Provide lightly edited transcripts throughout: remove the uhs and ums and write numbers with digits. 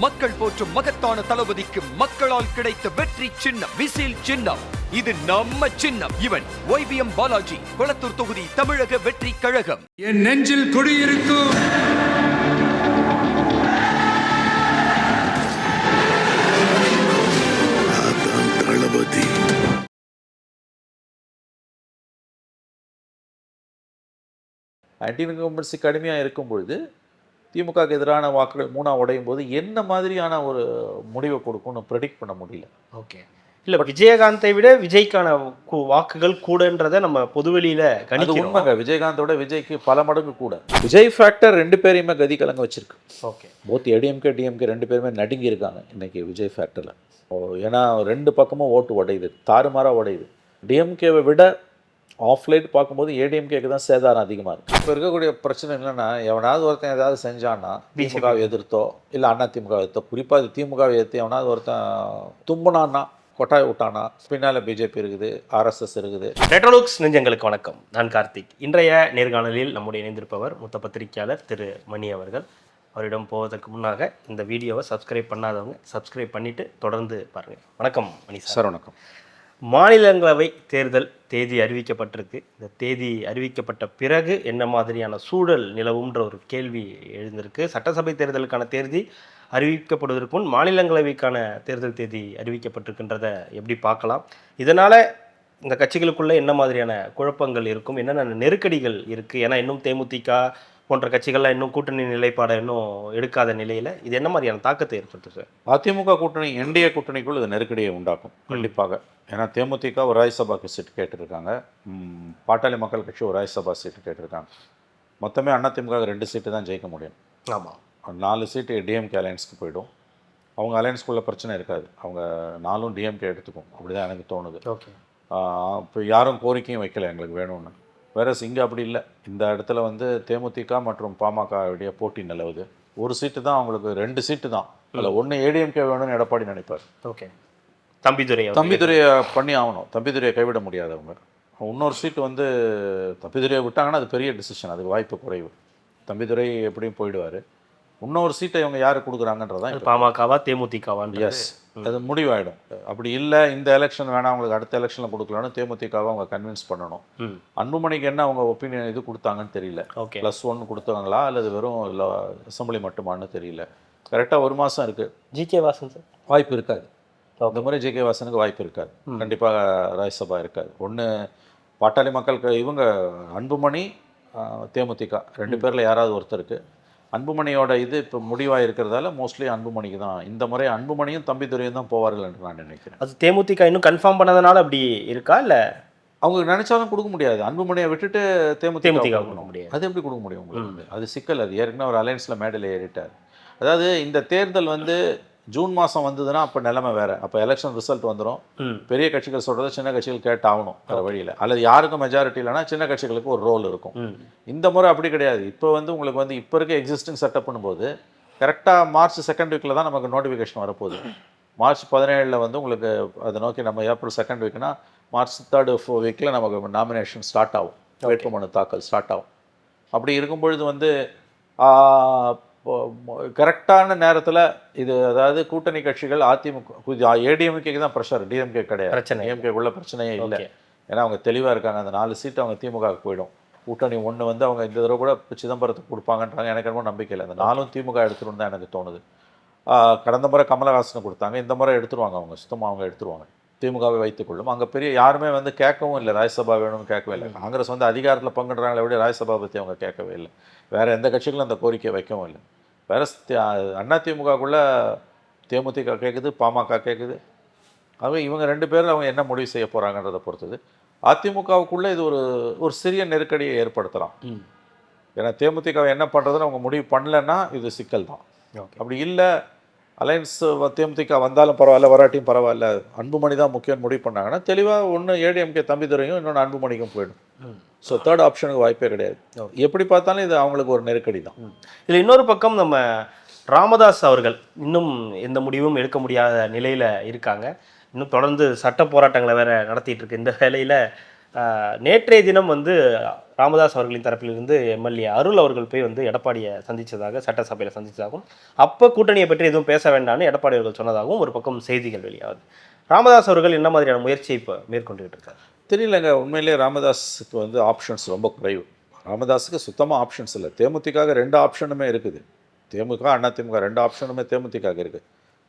மக்கள் போற்றும் மகத்தான தளபதிக்கு மக்களால் கிடைத்த வெற்றி சின்னம் விசில் சின்னம். இது நம்ம சின்னம். இவன் YBM பாலாஜி, கொளத்தூர் தொகுதி, தமிழக வெற்றி கழகம். என் நெஞ்சில் குடியிருக்கும் தளபதி. ஆன்டி இன்கம்பன்சி கடுமையாக இருக்கும் பொழுது திமுகவுக்கு எதிரான வாக்குகள் மூணாக உடையும் போது என்ன மாதிரியான ஒரு முடிவை கொடுக்கும்னு ப்ரெடிக்ட் பண்ண முடியல. ஓகே, இல்லை விஜயகாந்தை விட விஜய்க்கான வாக்குகள் கூடன்றதை நம்ம பொதுவெளியில் கணிக்கிறோம். உண்மைங்க, விஜயகாந்தோட விஜய்க்கு பல மடங்கு கூட. விஜய் ஃபேக்டர் ரெண்டு பேரையுமே கதி கலங்க வச்சிருக்கு. ஓகே, போத் ஏடிஎம்கே டிஎம்கே ரெண்டு பேருமே நடுங்கி இருக்காங்க இன்னைக்கு விஜய் ஃபேக்டரில். ஏன்னா ரெண்டு பக்கமும் ஓட்டு உடையுது, தாறுமாறாக உடையுது. டிஎம்கேவை விட ஆஃப்லைட் பார்க்கும்போது ஏடிஎம்கேக்கு தான் சேதாரம் அதிகமாக இருக்குது. இப்போ இருக்கக்கூடிய பிரச்சனை என்னென்னா, எவனாவது ஒருத்தன் ஏதாவது செஞ்சான்னா திமுகவை எதிர்த்தோ இல்லை அண்ணா திமுகவை எதிர்த்தோ, குறிப்பாக அது திமுகவை எதிர்த்து எவனாவது ஒருத்தன் தும்புனான்னா, கொட்டாய் விட்டானா, பின்னால் பிஜேபி இருக்குது, RSS இருக்குது. ரெட்ரோலுக்ஸ் நெஞ்சங்களுக்கு வணக்கம். நான் கார்த்திக். இன்றைய நேர்காணலில் நம்முடைய இணைந்திருப்பவர் மூத்த பத்திரிகையாளர் திரு மணி அவர்கள். அவரிடம் போவதற்கு முன்னாக இந்த வீடியோவை சப்ஸ்கிரைப் பண்ணாதவங்க சப்ஸ்கிரைப் பண்ணிவிட்டு தொடர்ந்து பாருங்கள். வணக்கம் மணி சார். வணக்கம். மாநிலங்களவை தேர்தல் தேதி அறிவிக்கப்பட்டிருக்கு. இந்த தேதி அறிவிக்கப்பட்ட பிறகு என்ன மாதிரியான சூழல் நிலவும்ன்ற ஒரு கேள்வி எழுந்திருக்கு. சட்டசபை தேர்தலுக்கான தேதி அறிவிக்கப்படுவதற்கு முன் மாநிலங்களவைக்கான தேர்தல் தேதி அறிவிக்கப்பட்டிருக்கின்றதை எப்படி பார்க்கலாம்? இதனால் இந்த கட்சிகளுக்குள்ளே என்ன மாதிரியான குழப்பங்கள் இருக்கும், என்னென்ன நெருக்கடிகள் இருக்குது? ஏன்னா இன்னும் தேமுதிக போன்ற கட்சிகள்லாம் இன்னும் கூட்டணி நிலைப்பாடை இன்னும் எடுக்காத நிலையில் இது என்ன மாதிரியான தாக்கத்தை ஏற்படுத்தும் சார்? அதிமுக கூட்டணி என்டிஏ கூட்டணிக்குள் இது நெருக்கடியை உண்டாக்கும் கண்டிப்பாக. ஏன்னா தேமுதிக ஒரு ராஜ்யசபாக்கு சீட்டு கேட்டிருக்காங்க, பாட்டாளி மக்கள் கட்சி ஒரு ராஜ்யசபா சீட்டு கேட்டிருக்காங்க. மொத்தமே அதிமுக 2 சீட்டு தான் ஜெயிக்க முடியும். ஆமாம், 4 சீட்டு டிஎம்கே அலையன்ஸ்க்கு போயிடும். அவங்க அலையன்ஸ்குள்ளே பிரச்சனை இருக்காது, அவங்க 4 டிஎம்கே எடுத்துக்கும், அப்படி தான் எனக்கு தோணுது. ஓகே, இப்போ யாரும் கோரிக்கையும் வைக்கல எங்களுக்கு வேணும்னு. வேற இங்கே அப்படி இல்லை. இந்த இடத்துல தேமுதிக மற்றும் பாமகவுடைய போட்டி நிலவுது. ஒரு சீட்டு தான் அவங்களுக்கு, 2 சீட்டு தான். அதில் ஒன்று ஏடிஎம்கே வேணும்னு எடப்பாடி நினைப்பார். ஓகே, தம்பிதுரையை பண்ணி ஆகணும். தம்பிதுரையை கைவிட முடியாது அவங்க. இன்னொரு சீட்டு தம்பிதுரையை விட்டாங்கன்னா அது பெரிய டிசிஷன், அதுக்கு வாய்ப்பு குறைவு. தம்பிதுரை எப்படியும் போயிடுவார். இன்னொரு சீட்டை இவங்க யார் கொடுக்குறாங்கன்றதான் பாமகவா தேமுதிகவான். எஸ், அது முடிவாயிடும். அப்படி இல்லை இந்த எலெக்ஷன் வேணாம் அவங்களுக்கு, அடுத்த எலெக்ஷனில் கொடுக்கலான்னு தேமுதிகவை அவங்க கன்வின்ஸ் பண்ணணும். அன்புமணிக்கு என்ன அவங்க ஒப்பீனியன் இது கொடுத்தாங்கன்னு தெரியல. ஓகே, +1 கொடுத்தாங்களா அல்லது வெறும் அசம்பிளி மட்டுமானு தெரியல. கரெக்டாக 1 மாதம் இருக்குது. ஜிகே வாசன் சார் வாய்ப்பு இருக்காது. இந்த மாதிரி ஜிகே வாசனுக்கு வாய்ப்பு இருக்காது. கண்டிப்பாக ராஜ்யசபா இருக்காது. ஒன்று பாட்டாளி மக்களுக்கு இவங்க அன்புமணி, தேமுதிக 2 பேரில் யாராவது ஒருத்தருக்கு. அன்புமணியோட இது இப்போ முடிவாக இருக்கிறதால மோஸ்ட்லி அன்புமணிக்கு தான். இந்த முறை அன்புமணியும் தம்பிதுரையும் தான் போவார்கள் என்று நான் நினைக்கிறேன். அது தேமுதிக இன்னும் கன்ஃபார்ம் பண்ணதுனால அப்படி இருக்கா, இல்லை அவங்க நினைச்சாலும் கொடுக்க முடியாது. அன்புமணியை விட்டுட்டு தேமுதிக கொடுக்க முடியாது. அது எப்படி கொடுக்க முடியும் உங்களுக்கு? அது சிக்கல். அது ஏற்கனவே ஒரு அலையன்ஸில் மேடையில் ஏறிட்டார். அதாவது இந்த தேர்தல் ஜூன் மாதம் வந்ததுன்னா அப்போ நிலைமை வேறு. அப்போ எலெக்ஷன் ரிசல்ட் வந்துடும். பெரிய கட்சிகள் சொல்கிறத சின்ன கட்சிகள் கேட்டாகணும் வேறு வழியில். அல்லது யாருக்கும் மெஜாரிட்டி இல்லைனா சின்ன கட்சிகளுக்கு ஒரு ரோல் இருக்கும். இந்த முறை அப்படி கிடையாது. இப்போ உங்களுக்கு இப்போ இருக்க எக்ஸிஸ்டிங் செட்டப் பண்ணும்போது கரெக்டாக மார்ச் 2nd வீக்கில் தான் நமக்கு நோட்டிஃபிகேஷன் வரப்போகுது. மார்ச் 17 உங்களுக்கு அதை நோக்கி நம்ம ஏப்ரல் 2nd வீக்னா மார்ச் 3rd வீக்கில் நமக்கு நாமினேஷன் ஸ்டார்ட் ஆகும், வேட்புமனு தாக்கல் ஸ்டார்ட் ஆகும். அப்படி இருக்கும் பொழுது கரெக்டான நேரத்தில் இது, அதாவது கூட்டணி கட்சிகள் அதிமுக ஏடிஎம்கேக்கு தான் ப்ரெஷர், டிஎம்கே கிடையாது. டிஎம்கேக்குள்ள பிரச்சனையே இல்லை. ஏன்னா அவங்க தெளிவாக இருக்காங்க. அந்த 4 சீட்டு அவங்க திமுகவுக்கு போயிடும். கூட்டணி 1 அவங்க இந்த தடவை கூட சிதம்பரத்துக்கு கொடுப்பாங்கன்றாங்க. எனக்கு ரொம்ப நம்பிக்கை இல்லை. அந்த 4ம் திமுக எடுத்துருன்னு தான் எனக்கு தோணுது. கடந்த முறை கமலஹாசனை கொடுத்தாங்க, இந்த முறை எடுத்துருவாங்க. அவங்க சுத்தமாக அவங்க எடுத்துருவாங்க. திமுகவை வைத்துக்கொள்ளும். அங்கே பெரிய யாருமே கேட்கவும் இல்லை, ராஜ்யசபா வேணும்னு கேட்கவே இல்லை. காங்கிரஸ் அதிகாரத்தில் பங்குறாங்களே விட ராஜ்யசபா பற்றி அவங்க கேட்கவே இல்லை. வேறு எந்த கட்சிகளும் அந்த கோரிக்கை வைக்கவும் இல்லை. வேறு அதிமுகக்குள்ளே தேமுதிக கேட்குது, பாமக கேட்குது. ஆகவே இவங்க 2 பேரும் அவங்க என்ன முடிவு செய்ய போகிறாங்கன்றதை பொறுத்தது. அதிமுகவுக்குள்ளே இது ஒரு சிறிய நெருக்கடியை ஏற்படுத்தலாம். ஏன்னா தேமுதிகவை என்ன பண்ணுறதுன்னு அவங்க முடிவு பண்ணலைன்னா இது சிக்கல் தான். அப்படி இல்லை, அலையன்ஸ் தேமுதிக வந்தாலும் பரவாயில்ல, வராட்டியும் பரவாயில்ல, அன்புமணி தான் முக்கியம் முடிவு பண்ணாங்கன்னா தெளிவாக ஒன்று ஏடிஎம்கே தம்பிதுரையும் இன்னொன்று அன்புமணிக்கும் போயிடும். ஸோ 3rd ஆப்ஷனுக்கு வாய்ப்பே கிடையாது. எப்படி பார்த்தாலும் இது அவங்களுக்கு ஒரு நெருக்கடி தான். இதில் இன்னொரு பக்கம் நம்ம ராமதாஸ் அவர்கள் இன்னும் எந்த முடிவும் எடுக்க முடியாத நிலையில் இருக்காங்க. இன்னும் தொடர்ந்து சட்ட போராட்டங்களை வேறு நடத்திட்டு இருக்கு. இந்த வேளையில் நேற்றைய தினம் ராமதாஸ் அவர்களின் தரப்பிலிருந்து எம்எல்ஏ அருள் அவர்கள் போய் வந்து எடப்பாடியை சந்தித்ததாக சட்டசபையில் சந்தித்ததாகவும் அப்போ கூட்டணியை பற்றி எதுவும் பேச வேண்டாம்னு எடப்பாடி அவர்கள் சொன்னதாகவும் ஒரு பக்கம் செய்திகள் வெளியாகுது. ராமதாஸ் அவர்கள் என்ன மாதிரியான முயற்சியை இப்போ மேற்கொண்டுகிட்டு இருக்காரு தெரியலங்க. உண்மையிலேயே ராமதாஸுக்கு வந்து ஆப்ஷன்ஸ் ரொம்ப குறைவு. ராமதாஸுக்கு சுத்தமாக ஆப்ஷன்ஸ் இல்லை. தேமுதிக 2 ஆப்ஷனுமே இருக்குது. திமுக அதிமுக 2 ஆப்ஷனுமே தேமுதிக இருக்குது.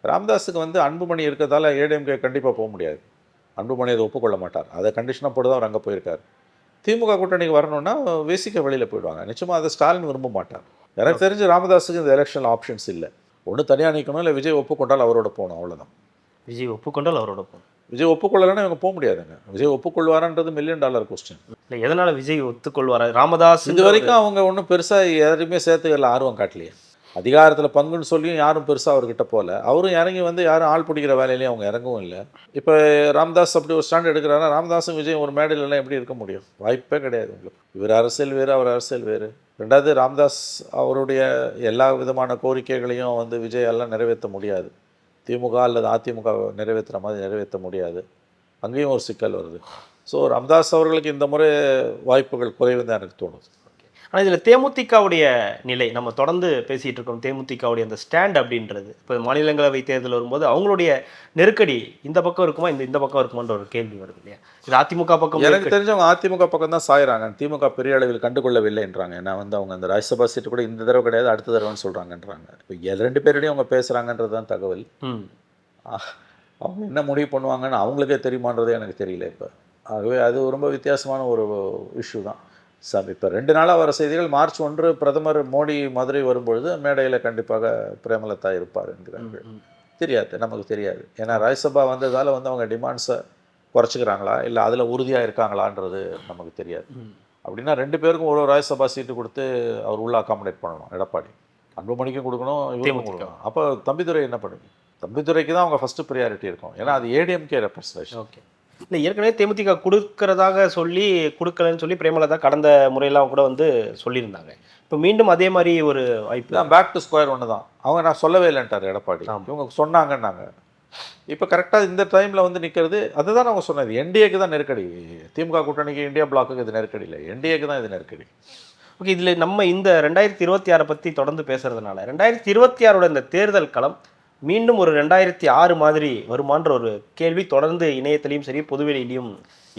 ராமதாஸுக்கு வந்து அன்புமணி இருக்கிறதால ஏடிஎம்கே கண்டிப்பாக போக முடியாது. அன்புமணி அதை ஒப்புக்கொள்ள மாட்டார். அதை கண்டிஷனாக போட்டு தான் அவர் அங்கே போயிருக்கார். திமுக கூட்டணிக்கு வரணும்னா வேசிக்க வெளியில் போயிடுவாங்க. நிச்சயமாக அதை ஸ்டாலின் விரும்ப மாட்டார். எனக்கு தெரிஞ்சு ராமதாஸுக்கு இந்த எலெக்ஷனில் ஆப்ஷன்ஸ் இல்லை. ஒன்று தனியாக நிற்கணும், இல்லை விஜய் ஒப்புக்கொண்டால் அவரோட போகணும், அவ்வளோதான். விஜய் ஒப்புக்கொண்டால் அவரோட போகணும். விஜய் ஒப்புக்கொள்ளலைன்னா இவங்க போக முடியாதுங்க. விஜய் ஒப்புக்கொள்வாரான்றது $1 மில்லியன் கொஸ்டின். இல்லை, எதனால் விஜய் ஒத்துக்கொள்வார்? ராமதாஸ் இது வரைக்கும் அவங்க ஒன்றும் பெருசாக யாரையுமே சேர்த்துக்கல, ஆர்வம் காட்டலையே. அதிகாரத்தில் பங்குன்னு சொல்லியும் யாரும் பெருசாக அவர்கிட்ட போகல. அவரும் இறங்கி வந்து யாரும் ஆள் பிடிக்கிற வேலையிலையும் அவங்க இறங்கவும் இல்லை. இப்போ ராமதாஸ் அப்படி ஒரு ஸ்டாண்ட் எடுக்கிறாருன்னா ராமதாஸும் விஜய் ஒரு மேடையிலலாம் எப்படி இருக்க முடியும்? வாய்ப்பே கிடையாது உங்களுக்கு. இவர் அரசியல் வேறு, அவர் அரசியல் வேறு. ரெண்டாவது, ராமதாஸ் அவருடைய எல்லா விதமான கோரிக்கைகளையும் வந்து விஜய் எல்லாம் நிறைவேற்ற முடியாது. திமுக அல்லது அதிமுக நிறைவேற்றுற மாதிரி நிறைவேற்ற முடியாது. அங்கேயும் ஒரு சிக்கல் வருது. ஸோ ராமதாஸ் அவர்களுக்கு இந்த முறை வாய்ப்புகள் குறைவு தான் எனக்கு தோணுது. ஆனால் இதில் தேமுதிகவுடைய நிலை நம்ம தொடர்ந்து பேசிகிட்டு இருக்கோம். தேமுதிகவுடைய அந்த ஸ்டாண்ட் அப்படின்றது இப்போ மாநிலங்களவை தேர்தல் வரும்போது அவங்களுடைய நெருக்கடி இந்த பக்கம் இருக்குமா, இந்த பக்கம் இருக்குமான்ற ஒரு கேள்வி வருது இல்லையா? இது அதிமுக பக்கம். எனக்கு தெரிஞ்சவங்க அதிமுக பக்கம் தான் சாயிறாங்க. திமுக பெரிய அளவில் கண்டுகொள்ளவில்லைன்றாங்க. ஏன்னா வந்து அவங்க அந்த ராஜ்யசபா சீட்டு கூட இந்த தடவை கிடையாது, அடுத்த தடவைன்னு சொல்கிறாங்கன்றாங்க. இப்போ 2 பேரிடையும் அவங்க பேசுகிறாங்கன்றது தான் தகவல். அவங்க என்ன முடிவு பண்ணுவாங்கன்னு அவங்களுக்கே தெரியுமான்றதே எனக்கு தெரியல இப்போ. ஆகவே அது ரொம்ப வித்தியாசமான ஒரு இஷ்யூ தான். இப்போ 2 நாளாக வர செய்திகள், மார்ச் 1 பிரதமர் மோடி மதுரை வரும்பொழுது மேடையில் கண்டிப்பாக பிரேமலதா இருப்பார் என்கிறார்கள். தெரியாது, நமக்கு தெரியாது. ஏன்னா ராஜ்யசபா வந்ததால் வந்து அவங்க டிமாண்ட்ஸை குறைச்சிக்கிறாங்களா இல்லை அதில் உறுதியாக இருக்காங்களான்றது நமக்கு தெரியாது. அப்படின்னா 2 பேருக்கும் ஒரு ராஜ்யசபா சீட்டு கொடுத்து அவர் உள்ள அகாமடேட் பண்ணணும். எடப்பாடி அன்புமணிக்கும் கொடுக்கணும், இவருக்கும் கொடுக்கணும். அப்போ தம்பிதுரை என்ன பண்ணுவீங்க? தம்பிதுரைக்கு தான் அவங்க ஃபஸ்ட்டு ப்ரியாரிட்டி இருக்கும். ஏன்னா அது ஏடிஎம்கே ரெப்ரஸன்டேஷன். ஓகே. இல்லை, ஏற்கனவே தேமுதிக கொடுக்கறதாக சொல்லி கொடுக்கலன்னு சொல்லி பிரேமலதா கடந்த முறையெல்லாம் கூட வந்து சொல்லியிருந்தாங்க. இப்போ மீண்டும் அதே மாதிரி ஒரு வாய்ப்பு தான். பேக் டு ஸ்கொயர் ஒன்று தான். அவங்க நான் சொல்லவே இல்லைன்ட்டார் எடப்பாடி. இவங்க சொன்னாங்கன்னாங்க. இப்போ கரெக்டாக இந்த டைமில் வந்து நிற்கிறது அதுதான் அவங்க சொன்னது. என்டிஏக்கு தான் நெருக்கடி. திமுக கூட்டணிக்கு, இந்தியா பிளாக்குக்கு இது நெருக்கடி இல்லை, என்டிஏக்கு தான் இது நெருக்கடி. ஓகே. இதில் நம்ம இந்த 2026 பற்றி தொடர்ந்து பேசுகிறதுனால 2026 இந்த தேர்தல் களம் மீண்டும் ஒரு 2006 மாதிரி வருமான்ற ஒரு கேள்வி தொடர்ந்து இணையத்திலையும் சரி பொதுவெளியிலையும்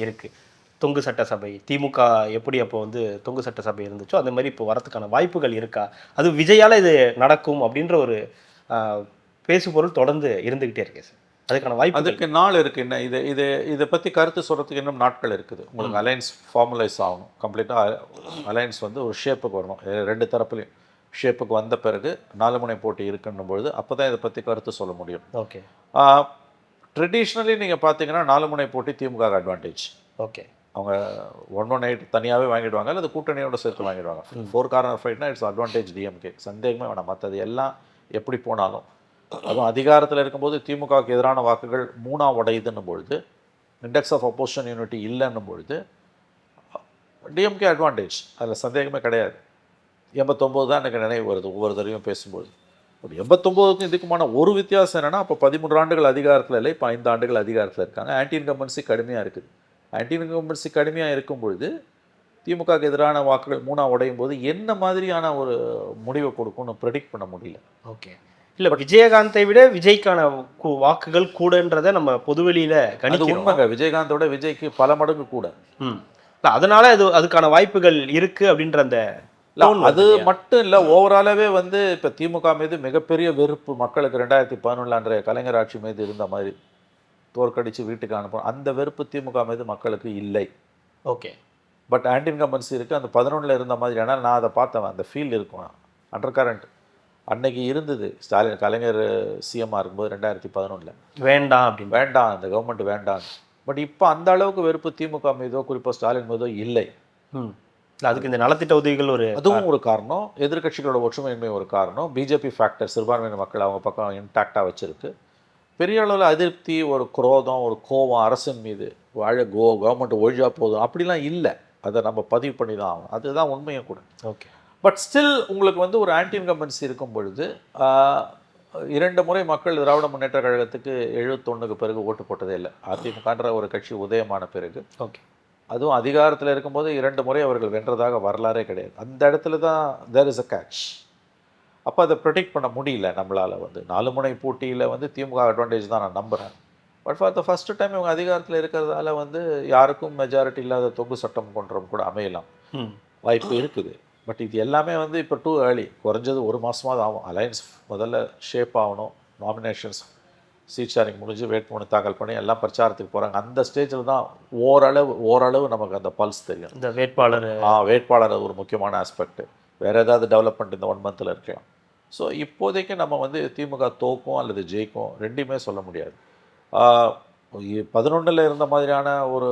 இருக்குது. தொங்கு சட்டசபை, திமுக எப்படி அப்போ வந்து தொங்கு சட்டசபை இருந்துச்சோ அந்த மாதிரி இப்போ வரதுக்கான வாய்ப்புகள் இருக்கா? அது விஜயால் இது நடக்கும் அப்படின்ற ஒரு பேசுபொருள் தொடர்ந்து இருந்துக்கிட்டே இருக்கு சார். அதுக்கான வாய்ப்பு, அதுக்கு நாள் இருக்குது. என்ன இதை பற்றி கருத்து சொல்கிறதுக்கு இன்னும் நாட்கள் இருக்குது. உங்களுக்கு அலையன்ஸ் ஃபார்மலைஸ் ஆகணும். கம்ப்ளீட்டாக அலையன்ஸ் வந்து ஒரு ஷேப்புக்கு வரணும். 2 தரப்புலையும் ஷேப்புக்கு வந்த பிறகு 4 முனை போட்டி இருக்குன்னும் பொழுது அப்போ தான் இதை பற்றி கருத்து சொல்ல முடியும். ஓகே. ட்ரெடிஷ்னலி நீங்கள் பார்த்தீங்கன்னா 4 முனை போட்டி திமுக அட்வான்டேஜ். ஓகே. அவங்க 118 தனியாகவே வாங்கிடுவாங்க, அல்லது கூட்டணியோட சேர்த்து வாங்கிடுவாங்க. 4 கார்னர் ஃபைட்னா இட்ஸ் அட்வான்டேஜ் டிஎம்கே. சந்தேகமே வேணாம். மற்றது எல்லாம் எப்படி போனாலும், அதுவும் அதிகாரத்தில் இருக்கும்போது திமுகவுக்கு எதிரான வாக்குகள் 3ஆக உடையுதுன்னும் பொழுது, இண்டெக்ஸ் ஆஃப் அப்போசிஷன் யூனிட்டி இல்லைன்னும் பொழுது டிஎம்கே அட்வான்டேஜ், அதில் சந்தேகமே கிடையாது. 89 தான் எனக்கு நினைவு வருது ஒவ்வொரு தடவையும் பேசும்போது. ஒரு 89க்கும் இதுக்குமான ஒரு வித்தியாசம் என்னென்னா, அப்போ 13 ஆண்டுகள் அதிகாரத்தில் இல்லை, இப்போ 5 ஆண்டுகள் அதிகாரத்தில் இருக்காங்க. ஆன்டி இன்கம்பன்சி கடுமையாக இருக்குது. ஆன்டி இன்கம்பன்சி கடுமையாக இருக்கும்பொழுது திமுகவுக்கு எதிரான வாக்குகள் 3ஆக உடையும் போது என்ன மாதிரியான ஒரு முடிவை கொடுக்கும்னு ப்ரெடிக்ட் பண்ண முடியல. ஓகே. இல்லை, விஜயகாந்தை விட விஜய்க்கான வாக்குகள் கூடன்றதை நம்ம பொதுவெளியில் கணிக்கிறோம். உண்மைங்க. விஜயகாந்தோட விஜய்க்கு பல மடங்கு கூட. இல்லை, அதனால அதுக்கான வாய்ப்புகள் இருக்குது அப்படின்ற அந்த அது மட்டும் இல்லை, ஓவராலாகவே வந்து இப்போ திமுக மீது மிகப்பெரிய வெறுப்பு மக்களுக்கு 2011 அன்றைய கலைஞர் ஆட்சி மீது இருந்த மாதிரி தோற்கடித்து வீட்டுக்கு அனுப்பணும். அந்த வெறுப்பு திமுக மீது மக்களுக்கு இல்லை. ஓகே. பட் ஆன்டி இன்கம்பன்சி இருக்குது. அந்த 11 இருந்த மாதிரி, ஏன்னா நான் அதை பார்த்தேன், அந்த ஃபீல் இருக்கும். அண்டர் கரண்ட் அன்னைக்கு இருந்தது. ஸ்டாலின் கலைஞர் சிஎம்மாக இருக்கும்போது 2011 வேண்டாம் அப்படின்னு, வேண்டாம் அந்த கவர்மெண்ட் வேண்டாம். பட் இப்போ அந்த அளவுக்கு வெறுப்பு திமுக மீதோ குறிப்பாக ஸ்டாலின் மீதோ இல்லை. அதுக்கு இந்த நலத்திட்ட உதவிகள் அதுவும் ஒரு காரணம். எதிர்கட்சிகளோட ஒற்றுமையின்மை ஒரு காரணம். பிஜேபி ஃபேக்டர் சிறுபான்மையின மக்கள் அவங்க பக்கம் இன்டாக்டாக வச்சுருக்கு. பெரிய அளவில் அதிருப்தி, ஒரு குரோதம், ஒரு கோவம் அரசின் மீது, கவர்மெண்ட் ஒழிஞ்சா போதும் அப்படிலாம் இல்லை. அதை நம்ம பதிவு பண்ணி தான் ஆகணும். அதுதான் உண்மையும் கூட. ஓகே. பட் ஸ்டில் உங்களுக்கு வந்து ஒரு ஆன்டி இன்கம்பன்சி இருக்கும் பொழுது 2 முறை மக்கள் திராவிட முன்னேற்ற கழகத்துக்கு 71க்கு பிறகு ஓட்டு போட்டதே இல்லை. அதிமுகன்ற ஒரு கட்சி உதயமான பிறகு. ஓகே. அதுவும் அதிகாரத்தில் இருக்கும்போது 2 முறை அவர்கள் வென்றதாக வரலாறே கிடையாது. அந்த இடத்துல தான் தேர் இஸ் அ கேட்ச். அப்போ அதை ப்ரொடெக்ட் பண்ண முடியல நம்மளால். 4 முனை போட்டியில் திமுக அட்வான்டேஜ் தான் நான் நம்புகிறேன். But for the first time இவங்க அதிகாரத்தில் இருக்கிறதால யாருக்கும் மெஜாரிட்டி இல்லாத தொகு சட்டம் கொண்டரும் கூட அமையலாம், வாய்ப்பு இருக்குது. பட் இது எல்லாமே இப்போ டூ ஏர்லி. குறைஞ்சது 1 மாதமாவது ஆகும். அலையன்ஸ் முதல்ல ஷேப் ஆகணும். நாமினேஷன்ஸ் சீட் ஷேரிங் முடிஞ்சு வேட்புமனு தாக்கல் பண்ணி எல்லாம் பிரச்சாரத்துக்கு போகிறாங்க. அந்த ஸ்டேஜில் தான் ஓரளவு நமக்கு அந்த பல்ஸ் தெரியும். இந்த வேட்பாளர் ஒரு முக்கியமான ஆஸ்பெக்ட். வேறு ஏதாவது டெவலப்மெண்ட் இந்த 1 மந்தில் இருக்கலாம். ஸோ இப்போதைக்கு நம்ம திமுக தோக்கும் அல்லது ஜெயிக்கும் ரெண்டுமே சொல்ல முடியாது. 11 இருந்த மாதிரியான ஒரு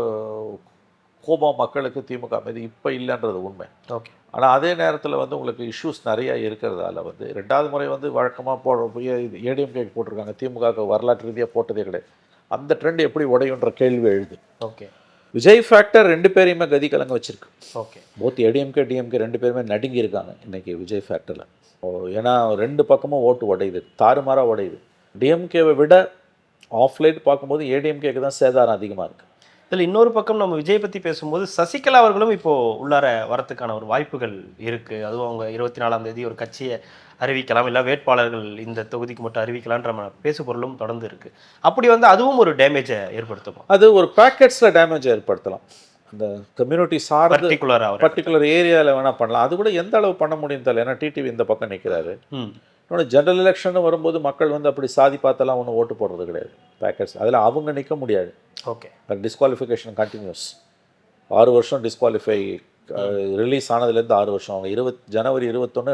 கோபம் மக்களுக்கு திமுக மீது இப்போ இல்லைன்றது உண்மை. ஓகே. ஆனால் அதே நேரத்தில் உங்களுக்கு இஷ்யூஸ் நிறையா இருக்கிறதால 2வது முறை வழக்கமாக ஏடிஎம்கேக்கு போட்டிருக்காங்க, திமுக வரலாற்று ரீதியாக போட்டதே கிடையாது. அந்த ட்ரெண்ட் எப்படி உடையுன்ற கேள்வி எழுது. ஓகே. விஜய் ஃபேக்டர் 2 பேரையுமே கதி கலங்க வச்சுருக்கு. ஓகே. போத் ஏடிஎம்கே டிஎம்கே 2 பேருமே நடுங்கி இருக்காங்க இன்றைக்கி விஜய் ஃபேக்டரில். ஏன்னா 2 பக்கமும் ஓட்டு உடையுது, தாறுமாறாக உடையுது. டிஎம்கேவை விட ஆஃப்லைட் பார்க்கும்போது ஏடிஎம்கேக்கு தான் சேதாரம் அதிகமாக இருக்குது. இதில் இன்னொரு பக்கம் நம்ம விஜய் பற்றி பேசும்போது சசிகலா அவர்களும் இப்போது உள்ளார வரத்துக்கான ஒரு வாய்ப்புகள் இருக்குது. அதுவும் அவங்க 24ஆம் தேதி ஒரு கட்சியை அறிவிக்கலாம், இல்லை வேட்பாளர்கள் இந்த தொகுதிக்கு மட்டும் அறிவிக்கலான்ற பேசு பொருளும் தொடர்ந்து இருக்குது. அப்படி அதுவும் ஒரு டேமேஜை ஏற்படுத்தும். அது ஒரு பேக்கெட்ஸில் டேமேஜை ஏற்படுத்தலாம். அந்த கம்யூனிட்டி சார்ந்த பர்டிகுலர் ஏரியாவில் வேணால் பண்ணலாம். அது கூட எந்த அளவு பண்ண முடியும் தெரியல. ஏன்னா டிடிவி இந்த பக்கம் நிற்கிறாரு. இன்னொன்று ஜெனரல் எலெக்ஷன் வரும்போது மக்கள் அப்படி சாதி பார்த்தெல்லாம் ஒன்றும் ஓட்டு போடுறது கிடையாது. பேக்கெட்ஸ் அதில் அவங்க நிற்க முடியாது. ஓகே. Disqualification continuous. 6 வருஷம் டிஸ்குவாலிஃபை. ரிலீஸ் ஆனதுலேருந்து 6 வருஷம். அவங்க ஜனவரி 21,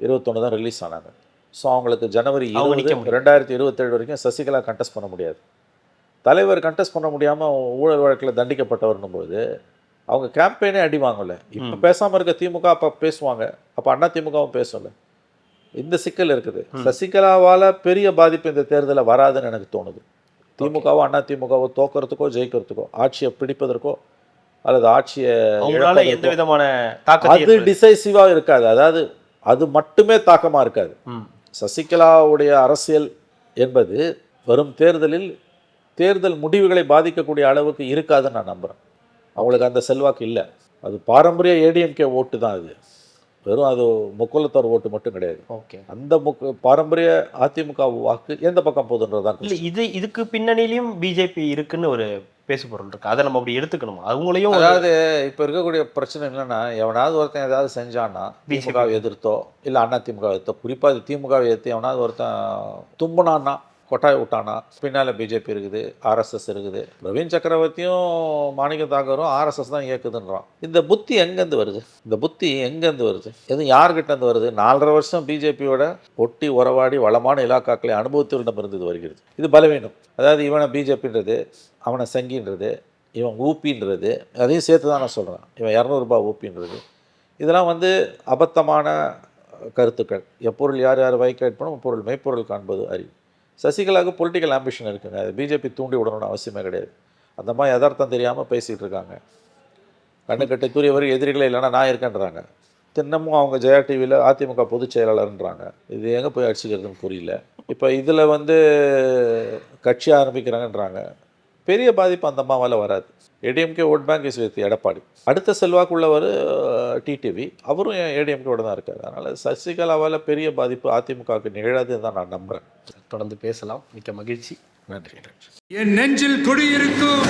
2021 தான் ரிலீஸ் ஆனாங்க. ஸோ அவங்களுக்கு ஜனவரி 2027 வரைக்கும் சசிகலா கண்டெஸ்ட் பண்ண முடியாது. தலைவர் கண்டெஸ்ட் பண்ண முடியாமல் ஊழல் வழக்கில் தண்டிக்கப்பட்டவர்னும்போது அவங்க கேம்பெயினே அடி வாங்கல. இப்போ பேசாமல் இருக்க திமுக அப்போ பேசுவாங்க, அப்போ அண்ணா திமுகவும் பேசல. இந்த சிக்கல் இருக்குது. சசிகலாவால் பெரிய பாதிப்பு இந்த தேர்தலில் வராதுன்னு எனக்கு தோணுது. திமுகவோ அண்ணா திமுகவோ தோக்கிறதுக்கோ ஜெயிக்கிறதுக்கோ ஆட்சியை பிடிப்பதற்கோ அல்லது ஆட்சியை எந்த விதமான அது டிசைசிவாக இருக்காது. அதாவது அது மட்டுமே தாக்கமாக இருக்காது. சசிகலாவுடைய அரசியல் என்பது வரும் தேர்தல் முடிவுகளை பாதிக்கக்கூடிய அளவுக்கு இருக்காதுன்னு நான் நம்புகிறேன். அவங்களுக்கு அந்த செல்வாக்கு இல்லை. அது பாரம்பரிய ஏடிஎம்கே ஓட்டு தான். அது வெறும் அது முக்குலத்தோர் ஓட்டு மட்டும் கிடையாது. ஓகே. அந்த பாரம்பரிய அதிமுக வாக்கு எந்த பக்கம் போகுதுன்றதான் இல்லை. இதுக்கு பின்னணியிலையும் பிஜேபி இருக்குன்னு ஒரு பேசு பொருள் இருக்குது. அதை நம்ம அப்படி எடுத்துக்கணும். அவங்களையும் அதாவது இப்போ இருக்கக்கூடிய பிரச்சனை என்னென்னா, எவனாவது ஒருத்தன் ஏதாவது செஞ்சான்னா திமுகவை எதிர்த்தோ இல்லை அண்ணா திமுக எதிர்த்தோ, குறிப்பாக அது திமுகவை எதிர்த்து எவனாவது ஒருத்தன் தும்புனான்னா கொட்டாய் விட்டானா பின்னால் பிஜேபி இருக்குது, ஆர்எஸ்எஸ் இருக்குது. பிரவீன் சக்கரவர்த்தியும் மாணிக்க தாகரும் ஆர்எஸ்எஸ் தான் இயக்குதுன்றான். இந்த புத்தி எங்கேருந்து வருது? எதுவும் யார்கிட்டேருந்து வருது? 4.5 வருஷம் பிஜேபியோட ஒட்டி உறவாடி வளமான இலாக்காக்களை அனுபவத்திடம் இருந்தது வருகிறது. இது பலவீனம். அதாவது இவனை பிஜேபின்றது, அவனை சங்கின்றது, இவன் ஊப்பின்றது, அதையும் சேர்த்து தான் நான் சொல்கிறேன். இவன் 200 ரூபாய் ஊப்பின்றது, இதெல்லாம் அபத்தமான கருத்துக்கள். எப்பொருள் யார் வைக்கணும், பொருள் மெய்ப்பொருள் காண்பது அறிவு. சசிகலாவுக்கு பொலிட்டிக்கல் ஆம்பிஷன் இருக்குங்க. அது பிஜேபி தூண்டி விடணும்னு அவசியமே கிடையாது. அந்த மாதிரி யதார்த்தம் தெரியாமல் பேசிகிட்டு இருக்காங்க. கண்ணுக்கட்டை தூரியவர் எதிரிகளே இல்லைன்னா நான் இருக்கேன்றாங்க. தினமும் அவங்க ஜெயா டிவியில் அதிமுக பொதுச் செயலாளர்ன்றாங்க. இது எங்கே போய் அடிச்சுக்கிறதுன்னு புரியல. இப்போ இதில் கட்சி ஆரம்பிக்கிறாங்கன்றாங்க. பெரிய பாதிப்பு அந்த அம்மாவால் வராது. ADMK vote bank is with Edappadi. அடுத்த செல்வாக்குள்ளவர் டிடிவி, அவரும் ஏடிஎம்கேவோட தான் இருக்கார். அதனால் சசிகலாவால் பெரிய பாதிப்பு அதிமுகவுக்கு நிகழாதுன்னு தான் நான் நம்புகிறேன். தொடர்ந்து பேசலாம். மிக்க மகிழ்ச்சி. நன்றி. என் நெஞ்சில் குடியிருக்கும்